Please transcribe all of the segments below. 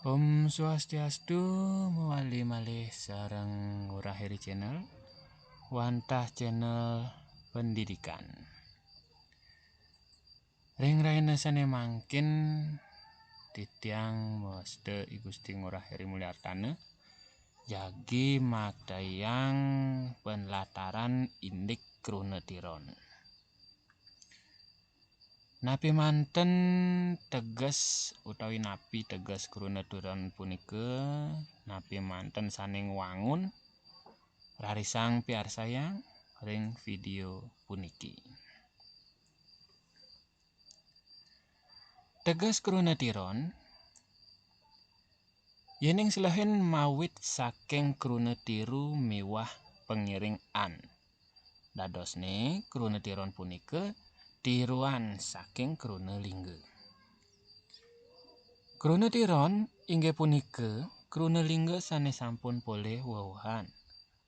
Om Swastiastu, mewali malih sareng Ngurahiri channel, wantah channel pendidikan. Ring raina sane mangkin titiang meste I Gusti Ngurahiri Mulyaartana jagi magdayang penlataran indik krunetiron. Napi manten teges utawi napi teges krunetiron punika napi manten saning wangun rarisang piarsayang ring video puniki. Teges krunetiron yening selehen mawit saking krunetiru miwah pengiring an. Dadosne krunetiron punika tiruan saking krunelingga. Krunetiron inggih punika krunelingga sanes sampun polih wewuhan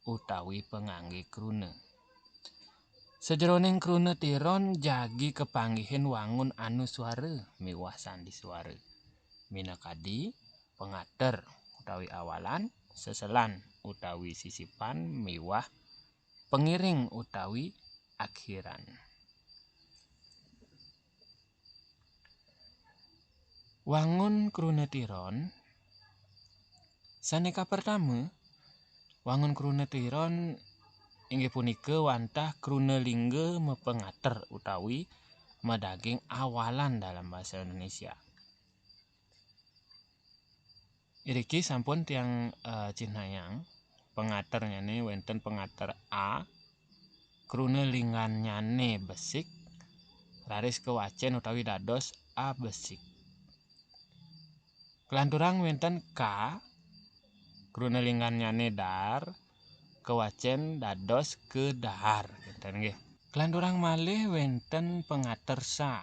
utawi pengangge kruna. Sajeroning krunetiron jagi kepanggihin wangun anuswara miwah sandi swara. Minakadi pengater utawi awalan, seselan utawi sisipan miwah pengiring utawi akhiran. Wangun krunetiron saneka pertama, wangun krunetiron inggih punika wantah krunelingga mepengater utawi medaging awalan dalam bahasa Indonesia. Iriki sampun tiang Cinayang pengaternyane wenten pengater A, krunelinganyane besik, raris kewacen utawi dados A besik. Kelanturang wenten K, krunelinganyane dar, kewacen dados kedahar. Kelanturang malih wenten pengater Sa.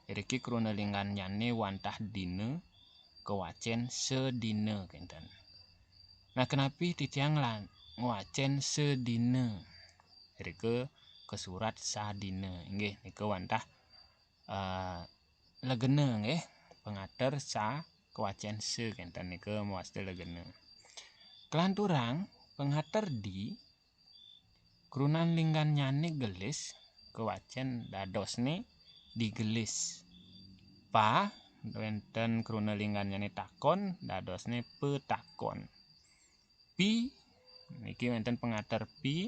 Iriki krunelinganyane wantah dina, kewacen sedina kinten. Nah kenapi titiang lan ngwacen sedina. Irike kesurat sadina nggih nika wantah legena nggih pengater Sa kewacen se kinten nika muaste legena. Kelanturang pengater Di krunelinganyane gelis kewacen dadosne digelis. Pa wenten krunelinganyane takon dadosne petakon. Pi niki wenten pengater Pi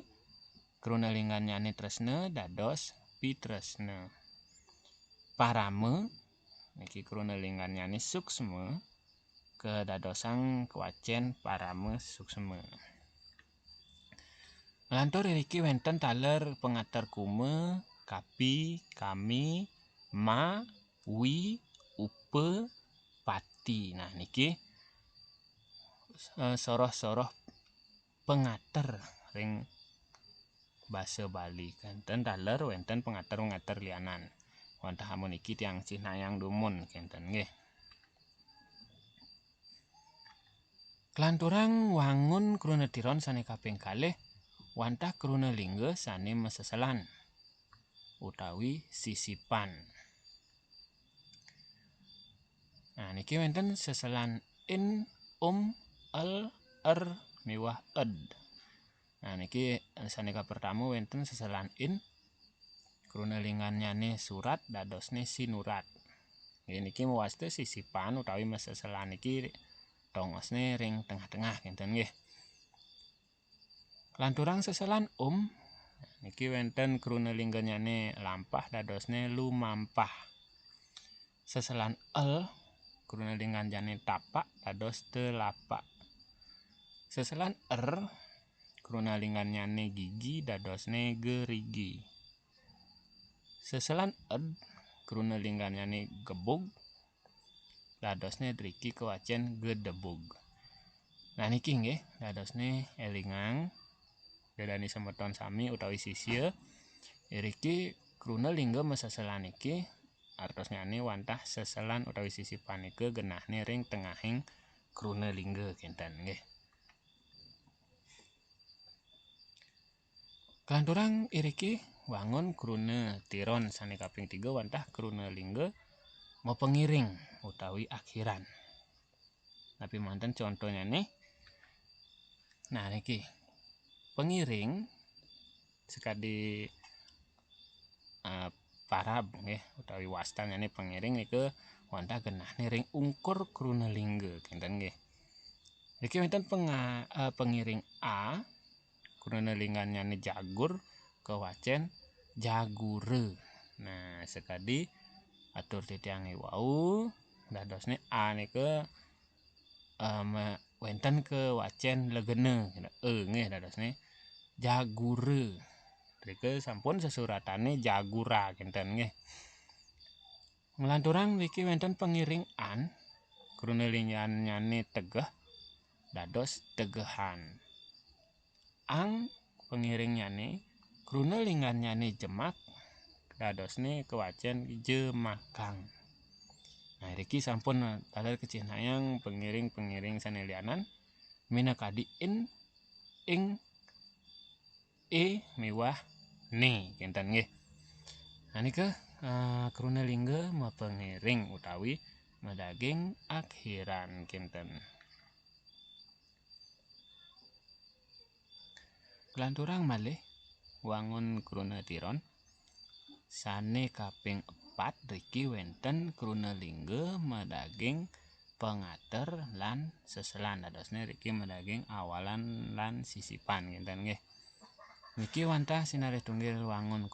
krunelinganyane tresna dados pitresna. Parama niki krunelinganyane suksma kedadosang kewacen parama suksma. Lantur iriki wenten taler pengater kuma, kapi, kami, ma, wi, upe, pati. Nah niki soroh-soroh pengater ring basa Bali. Kenten taler wenten pengater-pengater lianan. Wantah amun iki tiang Cinayang dumun kenten nggih. Kelanturang wangun krunetiron sane kaping kalih wantah krunelingga sane meseselan utawi sisipan. Nah niki wenten seselan in, el, miwah ed. Nah niki saneka pertama wenten seselan in, krunelinganyane surat dadosne sinurat. Niki muaste sisipan utawi meseselan iki tongosne ring tengah-tengah kinten nggih. Kelanturang seselan niki wenten krunelingganyane lampah dadosne lumampah. Seselan el krunelinganyane tapak dados telapak. Seselan krunelinganyane gigi dadosne gerigi. Seselan ed krunelinganyane gebug dadosne driki kewacen gedebug. Nah niki nggih dadosne elingang dadani semeton sami utawi sisya iriki krunelingga meseselan iki artosnyane wantah seselan utawi sisipan nika genahne ring tengahing krunelingga kinten nggih. Kelanturang iriki wangun krunetiron sane kaping 3 wantah krunelingga mepengiring utawi akhiran. tapi manten contohnya nih. Nah niki pengiring sekadi parab nggih utawi wastan nih pengiring nike wantah genahne ring ungkur krunelingga kinten nggih. Niki wonten pengiring A krunelinggannya nih jagur kewacen jagure. Nah sekadi atur titiange wau dadosne A nike wenten kewacen legene nggih dadosne jagure. Rike sampun sesuratane jagura kinten nggih. Nglanturang niki wenten pengiring an krunelinggannya tegeh dados tegehan. Ang pengiringnya krunelinggannya jemak dadosne kewacen jemakang. Nah riki sampun taler kecinayang pengiring-pengiring sanelianan minakadi in, ing, e miwah ne kinten nggih. Nah nike krunelingga mepengiring utawi medaging akhiran kinten. Kelanturang malih wangun krunetiron sane kaping 4 riki wenten krunelingga medaging pengater lan seselan dadosne riki medaging awalan lan sisipan kinten nggih. Niki wantah sinarih tunggil wangun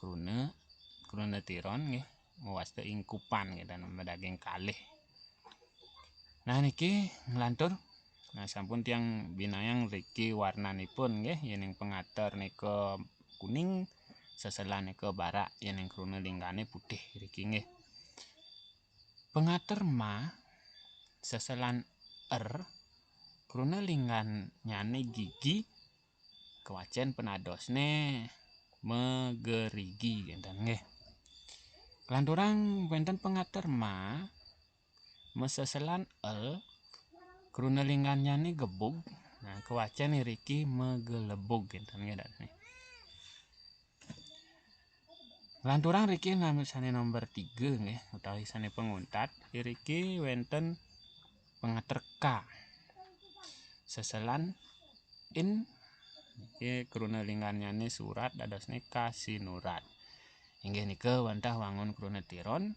krunetiron nggih muwaste ingkupan kinten medaging kalih. Nah niki nglantur sampun tiang binayang riki warnanipun nggih yening pengater nika kuning seselan nika barak yening krunelinggane putih riki nggih. Pengater ma seselan krunelinggannyane gigi kewacen penadosne megerigi kinten nggih. Kelanturang wenten pengater ma meseselan krunelinggannyane gebug. Nah kewacen riki megelebug kinten nggih dadosne. Lanturang riki sane nomor 3 nggih utawi sane penguntat riki wenten pengater K seselan in niki krunelinggannyane surat dadosne kasinurat. Inggih nika wantah wangun krunetiron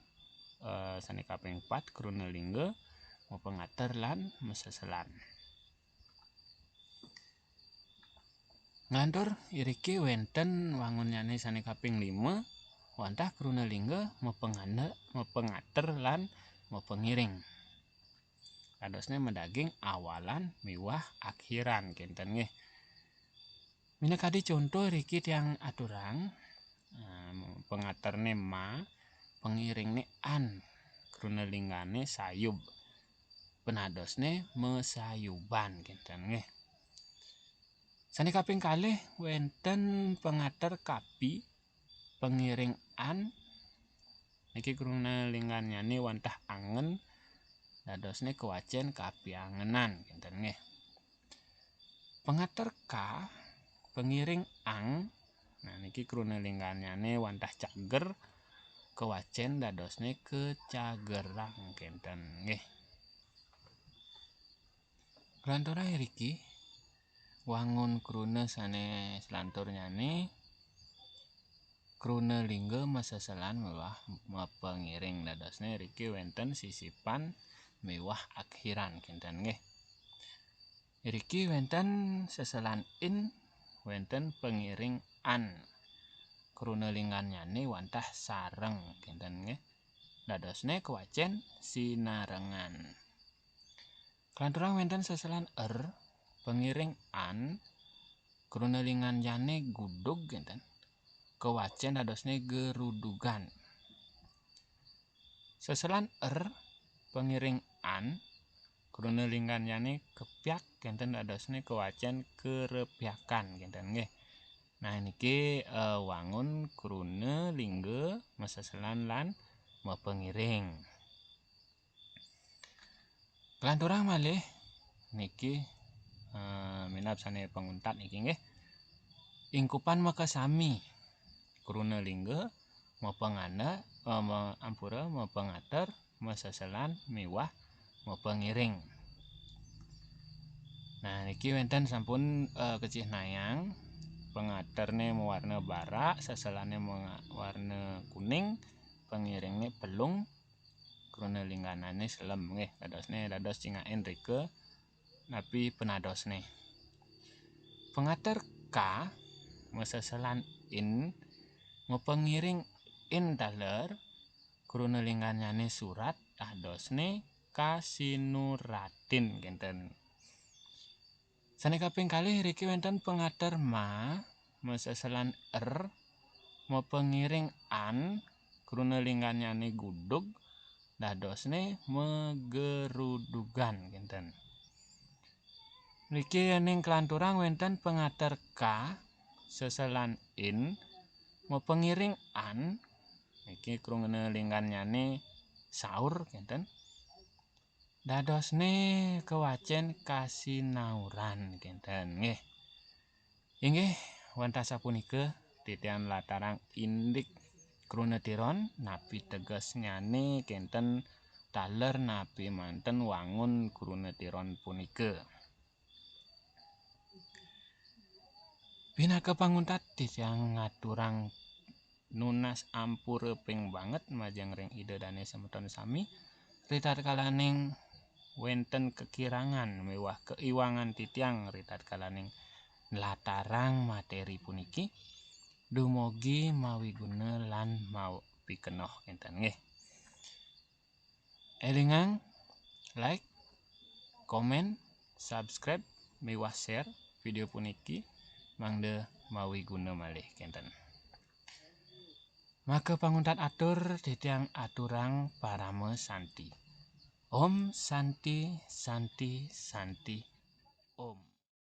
sane kaping 4 krunelingga mepengater lan meseselan. Nglantur iriki wenten wangunnyane sane kaping 5 wantah krunelingga mepengater lan mepengiring. Dadosne medaging awalan miwah akhiran kinten nggih. Minakadi contoh riki tiang aturang pengaterne ma pengiringne an krunelinggane sayub penadosne mesayuban kinten nggih. Sane kaping kalih wenten pengater kapi pengiring an niki krunelinggannyane wantah angen dadosne kewacen kapi angenan kinten nggih. Pengater K pengiring ang nah niki krunelinggannyane wantah cager kewacen dadosne kecagerang kinten nggih. Kelanturang riki wangun krune sane selanturnyane krunelingga meseselan miwah mepengiring dadosne riki wenten sisipan miwah akhiran kinten nggih. Riki wenten seselan in wenten pengiring an krunelinggannyane wantah sareng kinten nggih dadosne kewacen sinarengan. Kelanturang wenten seselan pengiring an krunelinggannyane gudug kinten kewacen dadosne gerudugan. Seselan pengiring an krunelinggannyane kepyak kinten dadosne kewacen kerepyakan kinten nggih. Nah niki wangun krunelingga meseselan lan mepengiring. Kelanturang malih niki minab sane penguntat niki nggih. Ingkupan makasami krunelingga mepengater meseselan miwah mepengiring. Nah niki wenten sampun kecih nayang, pengaternya mewarna bara, seselannya mewarna kuning, pengiringnya belung, kruna lingganannya selem nggih, dados cingain rike napi penadosne. Pengater K meseselan in mepengiring in daler kruna lingganane surat dadosne kasinuratin genten. Sane kaping kalih riki wenten pengater ma meseselan er mepengiring an kruna lingganane gudug dadosne megerudugan genten. Niki ening kelanturang wenten pengater K seselan in mepengiring an niki kruna lingganane saur genten. Dadosne kewacen kasinauran genten nggih. Inggih wantah sapunika titian latarang indik krunetiron napi teges nyane kenten taler napi manten wangun krunetiron punika. Pinaka panguntat titiang ngaturang nunas ampureping banget majeng ring ide dane semeton sami ritat kalaning wenten kekirangan mewah keiwangan titiang ritat kalaning latarang materi puniki dumugi mawiguna lan mau pikenoh enten nggih. Elingang like, komen, subscribe, miwah share video puniki mangde mawiguna malih kenten. Maka panguntat atur titiang aturang parame santi. Om Santi Santi Santi Om.